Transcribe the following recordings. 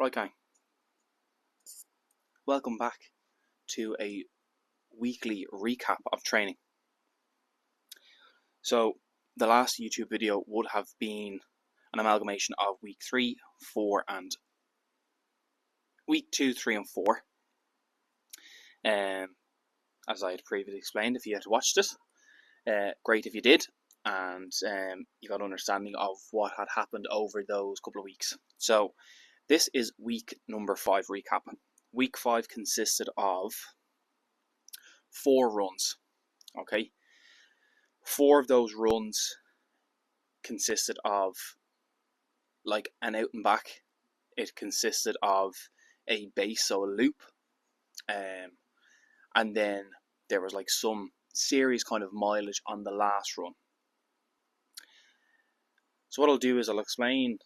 Right, gang. Welcome back to a weekly recap of training. So, the last YouTube video would have been an amalgamation of week 3, 4, and week 2, 3, and 4. As I had previously explained, if you had watched it, great if you did, and you got an understanding of what had happened over those couple of weeks. So, this is week number 5 recap. Week 5 consisted of 4 runs. Okay, 4 of those runs consisted of like an out and back. It consisted of a base, so a loop, and then there was like some serious kind of mileage on the last run. So what I'll do is I'll explain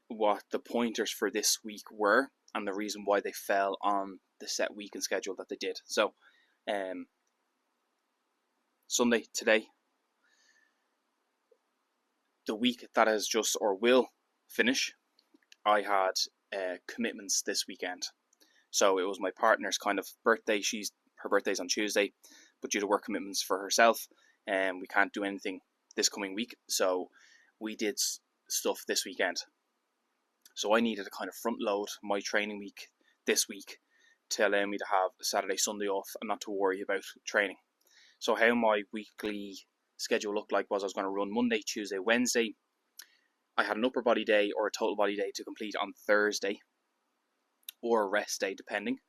what the pointers for this week were and the reason why they fell on the set week and schedule that they did. So Sunday, today, the week that has just or will finish, I had commitments this weekend. So it was my partner's kind of birthday. Her birthday's on Tuesday, but due to work commitments for herself, we can't do anything this coming week. So we did stuff this weekend. So I needed to kind of front load my training week this week to allow me to have Saturday, Sunday off and not to worry about training. So how my weekly schedule looked like was I was going to run Monday, Tuesday, Wednesday. I had an upper body day or a total body day to complete on Thursday, or a rest day depending,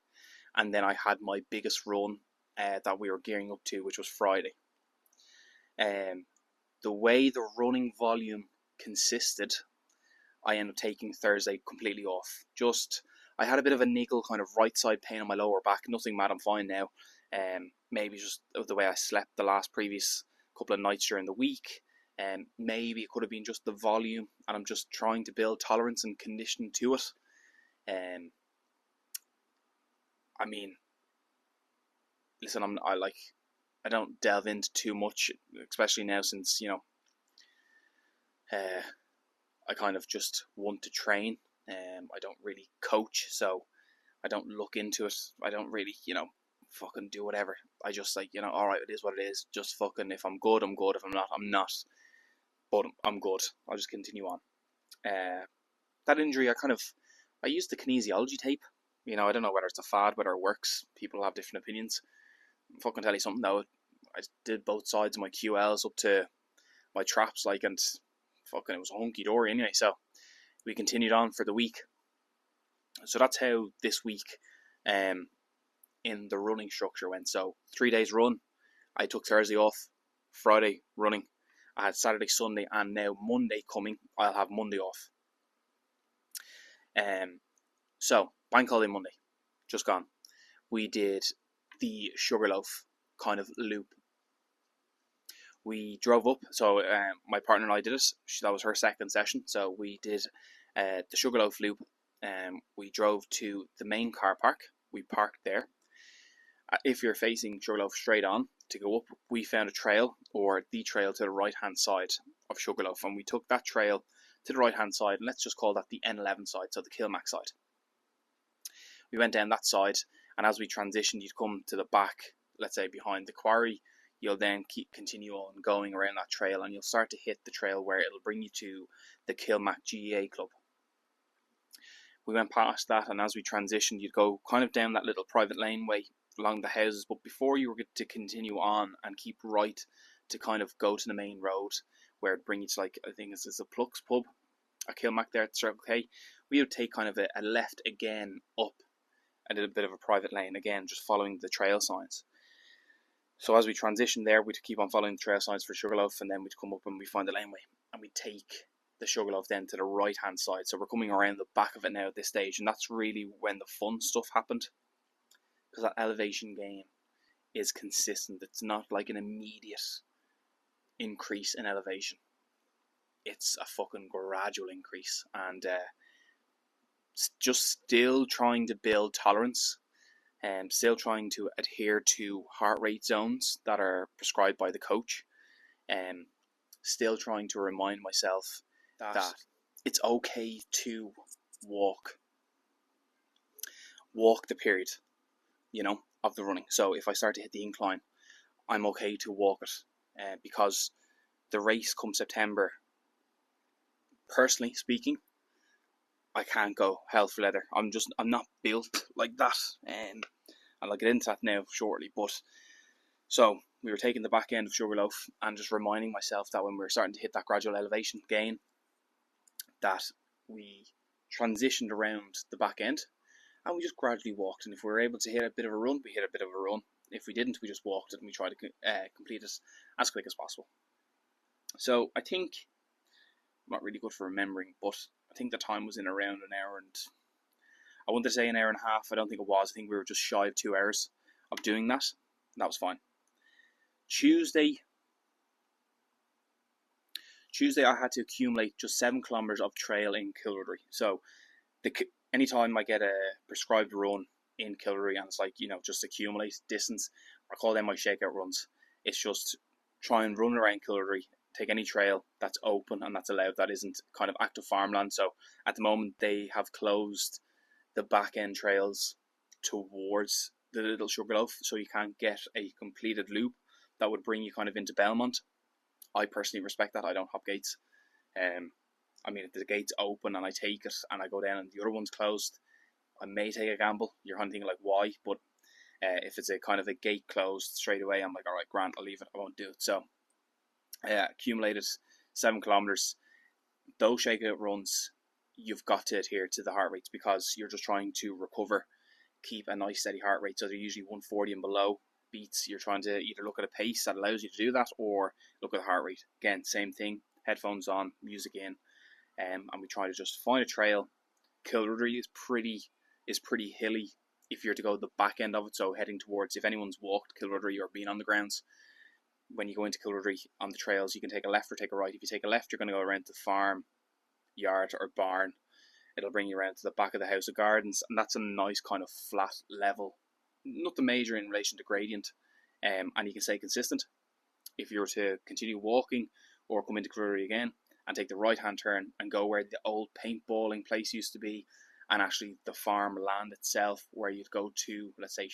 and then I had my biggest run that we were gearing up to, which was Friday. The way the running volume consisted, I ended up taking Thursday completely off. I had a bit of a niggle kind of right side pain on my lower back, nothing mad, I'm fine now. Maybe just the way I slept the last previous couple of nights during the week. Maybe it could have been just the volume, and I'm just trying to build tolerance and conditioning to it. I mean, listen, I don't delve into too much, especially now since, I kind of just want to train. I don't really coach, so I don't look into it. I don't really, fucking do whatever. I just alright, it is what it is. Just fucking, if I'm good, I'm good. If I'm not, I'm not. But I'm good. I'll just continue on. That injury, I used the kinesiology tape. I don't know whether it's a fad, whether it works. People have different opinions. I'm fucking tell you something though. I did both sides of my QLs up to my traps, and fucking it was a hunky dory anyway. So we continued on for the week. So that's how this week, in the running structure went. So 3 days run. I took Thursday off. Friday running. I had Saturday, Sunday, and now Monday coming. I'll have Monday off. So bank holiday Monday, just gone. We did the Sugarloaf kind of loop. We drove up. So my partner and I did it. That was her second session. So we did the Sugarloaf loop. We drove to the main car park. We parked there. If you're facing Sugarloaf straight on to go up, we found a trail, or the trail to the right hand side of Sugarloaf, and we took that trail to the right hand side, and let's just call that the N11 side, so the Kilmac side. We went down that side, and as we transitioned, you'd come to the back, let's say behind the quarry. You'll then continue on going around that trail, and you'll start to hit the trail where it'll bring you to the Kilmac GEA club. We went past that, and as we transitioned, you'd go kind of down that little private laneway along the houses, but before you were to continue on and keep right to kind of go to the main road where it'd bring you to, I think it's a Pluck's pub at Kilmac there at Circle K, we would take kind of a left again up and did a bit of a private lane again, just following the trail signs. So as we transitioned there, we'd keep on following the trail signs for Sugarloaf, and then we'd come up and we'd find the laneway, and we'd take the Sugarloaf then to the right hand side. So we're coming around the back of it now at this stage, and that's really when the fun stuff happened, because that elevation gain is consistent. It's not like an immediate increase in elevation. It's a fucking gradual increase, and just still trying to build tolerance, and still trying to adhere to heart rate zones that are prescribed by the coach, and still trying to remind myself that it's okay to walk. walk the period, of the running. So if I start to hit the incline, I'm okay to walk it, because the race come September, personally speaking, I can't go hell for leather. I'm not built like that, and I'll get into that now shortly. But so we were taking the back end of Sugarloaf and just reminding myself that when we were starting to hit that gradual elevation gain, that we transitioned around the back end and we just gradually walked. And if we were able to hit a bit of a run, we hit a bit of a run. If we didn't, we just walked it and we tried to complete it as quick as possible. So I think, I'm not really good for remembering, but I think the time was in around an hour, and I wanted to say an hour and a half. I don't think it was. I think we were just shy of 2 hours of doing that. That was fine. Tuesday, I had to accumulate just 7 kilometers of trail in Kilrudry. So anytime I get a prescribed run in Kilrudry and it's like, just accumulate distance, I call them my shakeout runs. It's just try and run around Kilrudry, take any trail that's open and that's allowed, that isn't kind of active farmland. So at the moment they have closed the back end trails towards the Little Sugarloaf, so you can't get a completed loop that would bring you kind of into Belmont. I personally respect that. I don't hop gates. If the gate's open and I take it and I go down and the other one's closed, I may take a gamble. You're hunting like, why? But if it's a kind of a gate closed straight away, I'm like, all right, Grant, I'll leave it. I won't do it. So accumulated 7 kilometers. Those shakeout runs, you've got to adhere to the heart rates because you're just trying to recover, keep a nice steady heart rate. So they're usually 140 and below beats. You're trying to either look at a pace that allows you to do that or look at the heart rate. Again, same thing, headphones on, music in, and we try to just find a trail. Kilrudry is pretty hilly if you're to go the back end of it, so heading towards, if anyone's walked Kilrudry or been on the grounds, when you go into Kilrudry on the trails, you can take a left or take a right. If you take a left, you're going to go around the farm, yard or barn. It'll bring you around to the back of the House of Gardens, and that's a nice kind of flat level, nothing major in relation to gradient, and you can stay consistent. If you were to continue walking or come into Kilrudry again and take the right hand turn and go where the old paintballing place used to be, and actually the farm land itself where you'd go to, let's say,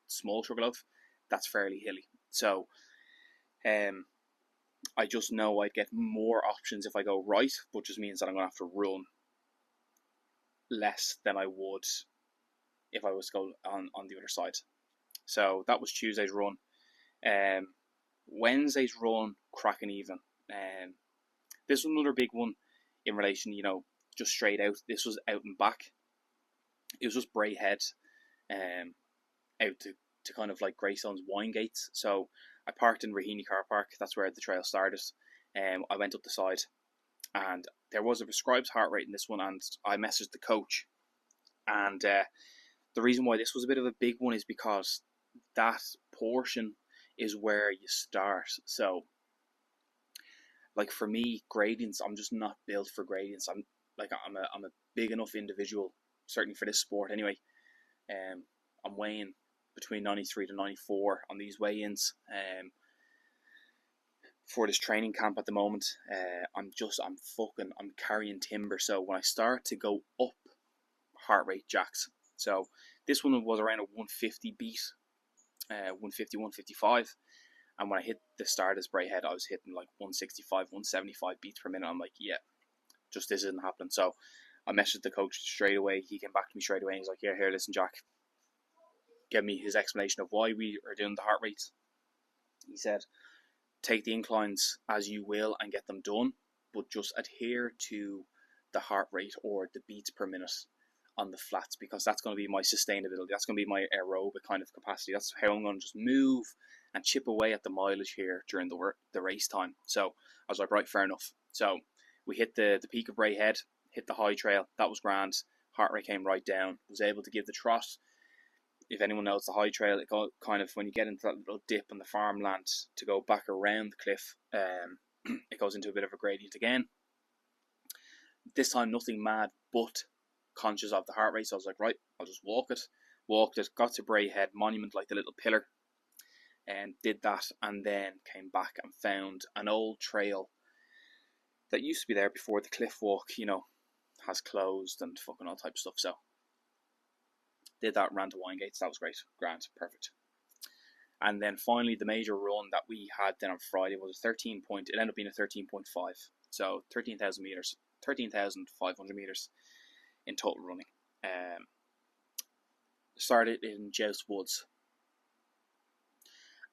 Small Sugarloaf, that's fairly hilly. So I just know I'd get more options if I go right, but just means that I'm going to have to run less than I would if I was to go on the other side. So that was Tuesday's run. Wednesday's run, cracking even. This was another big one in relation, just straight out. This was out and back. It was just Bray Head, out to kind of like Greystone's wine gates. So I parked in Raheny Car Park. That's where the trail started. I went up the side, and there was a prescribed heart rate in this one, and I messaged the coach. And the reason why this was a bit of a big one is because that portion is where you start. So, like for me, gradients, I'm just not built for gradients. I'm a big enough individual, certainly for this sport anyway. I'm weighing between 93 to 94 on these weigh-ins for this training camp at the moment. I'm carrying timber. So when I start to go up heart rate jacks, so this one was around a 150 beat, 150, 155. And when I hit the start as Bray Head, I was hitting like 165, 175 beats per minute. I'm like, yeah, just this isn't happening. So I messaged the coach straight away. He came back to me straight away and he's like, yeah, here, listen, Jack. Give me his explanation of why we are doing the heart rates. He said, take the inclines as you will and get them done, but just adhere to the heart rate or the beats per minute on the flats, because that's going to be my sustainability. That's going to be my aerobic kind of capacity. That's how I'm going to just move and chip away at the mileage here during the race time. So I was like, right, fair enough. So we hit the peak of Bray Head, hit the high trail. That was grand. Heart rate came right down. Was able to give the trot. If anyone knows the high trail, it go kind of, when you get into that little dip in the farmland to go back around the cliff, it goes into a bit of a gradient again. This time nothing mad, but conscious of the heart rate. So I was like, right, I'll just walk it. Walked it, got to Bray Head Monument, like the little pillar, and did that, and then came back and found an old trail that used to be there before the cliff walk, has closed and fucking all type of stuff. So Did that, ran to Winegates. That was great. Grand. Perfect. And then finally, the major run that we had then on Friday was it ended up being a 13.5. So 13,000 meters, 13,500 meters in total running. Started in Joust Woods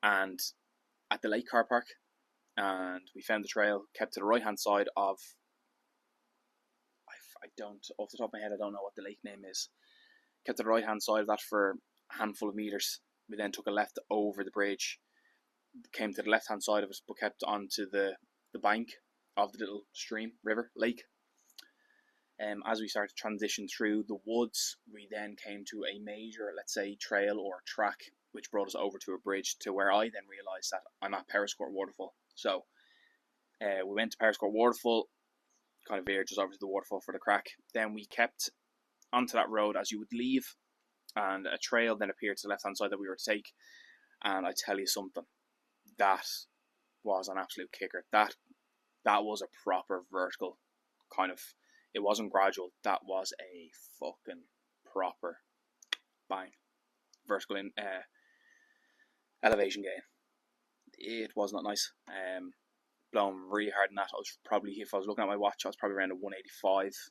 and at the Lake Car Park, and we found the trail, kept to the right hand side of, I don't, off the top of my head, I don't know what the lake name is. Kept to the right hand side of that for a handful of meters. We then took a left over the bridge, came to the left hand side of it, but kept onto the bank of the little stream, river, lake. As we started to transition through the woods, we then came to a major, let's say, trail or track, which brought us over to a bridge to where I then realised that I'm at Periscourt Waterfall. So we went to Periscourt Waterfall, kind of veered just over to the waterfall for the crack. Then we kept onto that road as you would leave, and a trail then appeared to the left hand side that we were to take. And I tell you something, that was an absolute kicker. That was a proper vertical kind of, it wasn't gradual, that was a fucking proper bang vertical in elevation gain. It was not nice. Blown really hard in that. I was probably, if I was looking at my watch, I was probably around a 185,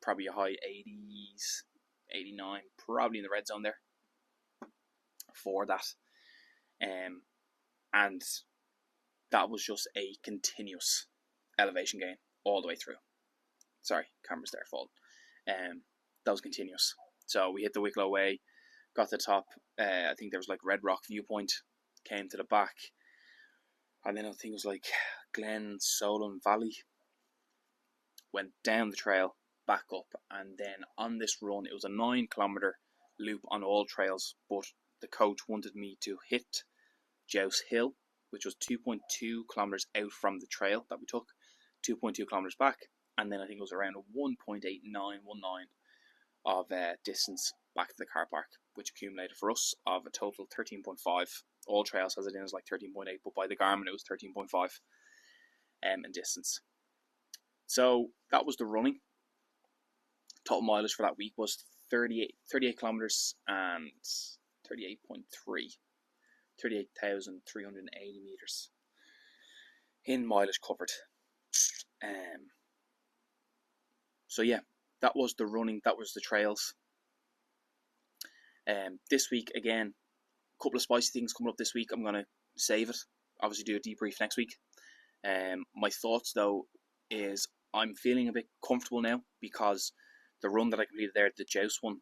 probably a high 80s, 89, probably in the red zone there for that. And that was just a continuous elevation gain all the way through. Sorry, camera's there fault. That was continuous. So we hit the Wicklow Way, got to the top. I think there was like Red Rock Viewpoint, came to the back, and then I think it was like Glen Solon Valley. Went down the trail, back up, and then on this run, it was a 9 kilometre loop on all trails, but the coach wanted me to hit Joust Hill, which was 2.2 kilometres out from the trail that we took, 2.2 kilometres back, and then I think it was around a 1.8919 of distance back to the car park, which accumulated for us of a total 13.5. All trails has it in as like 13.8, but by the Garmin it was 13.5 in distance. So that was the running. Total mileage for that week was 38 kilometres and 38,380 metres in mileage covered. So yeah, that was the running, that was the trails. This week, again, a couple of spicy things coming up this week. I'm going to save it, obviously do a debrief next week. My thoughts though is I'm feeling a bit comfortable now because the run that I completed there, the Joust one,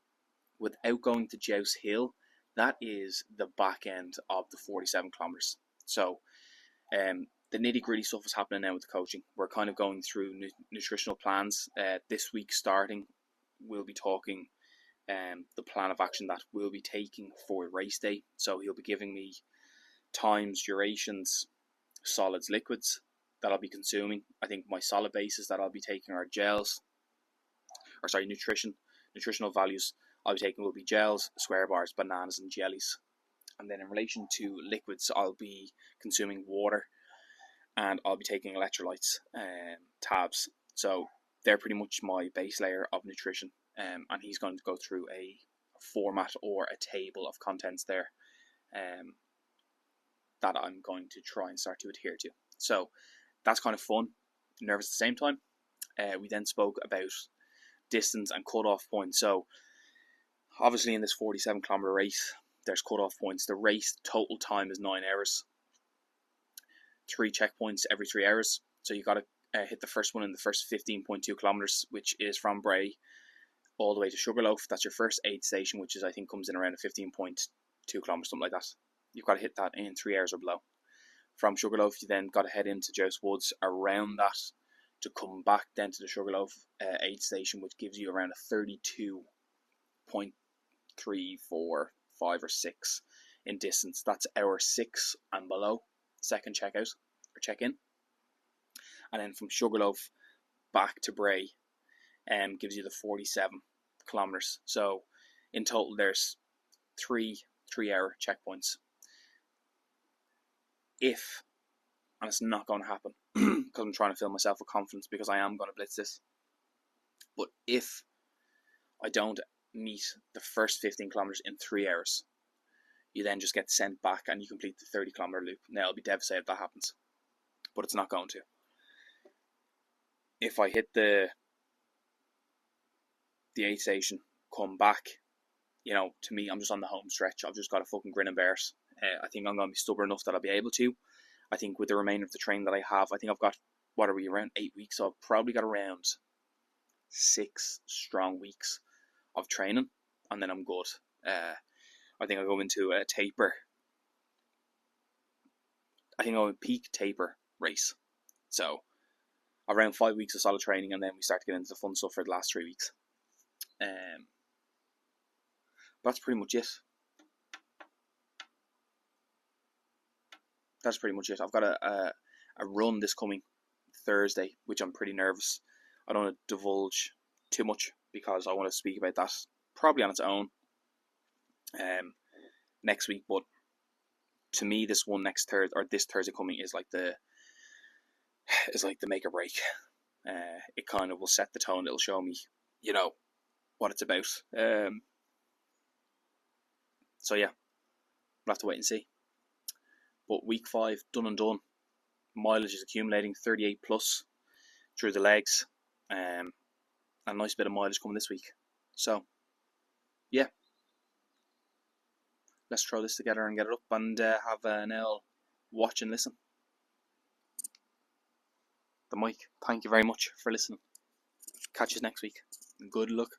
without going to Joust Hill, that is the back end of the 47 kilometres. So the nitty gritty stuff is happening now with the coaching. We're kind of going through nutritional plans. This week starting, we'll be talking the plan of action that we'll be taking for race day. So he'll be giving me times, durations, solids, liquids that I'll be consuming. I think my solid bases that I'll be taking are nutritional values I'll be taking will be gels, square bars, bananas and jellies. And then in relation to liquids, I'll be consuming water and I'll be taking electrolytes, tabs. So they're pretty much my base layer of nutrition. And he's going to go through a format or a table of contents there that I'm going to try and start to adhere to. So that's kind of fun, nervous at the same time. We then spoke about distance and cut-off points. So obviously in this 47 kilometre race, there's cut-off points. The race total time is 9 hours. 3 checkpoints every 3 hours. So you got to hit the first one in the first 15.2 kilometres, which is from Bray all the way to Sugarloaf. That's your first aid station, which is, I think, comes in around a 15.2 kilometres, something like that. You've got to hit that in 3 hours or below. From Sugarloaf, you then got to head into Joust Woods around that to come back then to the Sugarloaf aid station, which gives you around a 32.3, 4, 5 or 6 in distance. That's hour 6 and below, second checkout or check-in. And then from Sugarloaf back to Bray gives you the 47 kilometres. So in total there's 3 3-hour checkpoints. If, and it's not going to happen because I'm trying to fill myself with confidence because I am going to blitz this, but if I don't meet the first 15 kilometers in 3 hours. You then just get sent back and you complete the 30-kilometer loop. Now, I'll be devastated if that happens, but it's not going to. If I hit the aid station, come back, to me, I'm just on the home stretch. I've just got to fucking grin and bear it. I think I'm going to be stubborn enough that I'll be able to. I think with the remainder of the training that I have, I think I've got, what are we, around 8 weeks? So I've probably got around 6 strong weeks of training, and then I'm good. I think I'll go into a taper. I think I'll peak taper race. So around 5 weeks of solid training, and then we start to get into the fun stuff for the last 3 weeks. That's pretty much it. I've got a run this coming Thursday, which I'm pretty nervous. I don't want to divulge too much because I want to speak about that probably on its own next week. But to me, this Thursday coming is like the make or break. It kind of will set the tone. It'll show me, what it's about. So yeah, we'll have to wait and see. But week 5, done and done. Mileage is accumulating, 38 plus through the legs. A nice bit of mileage coming this week. So, yeah. Let's throw this together and get it up and have an L watch and listen. The mic, thank you very much for listening. Catch you next week. Good luck.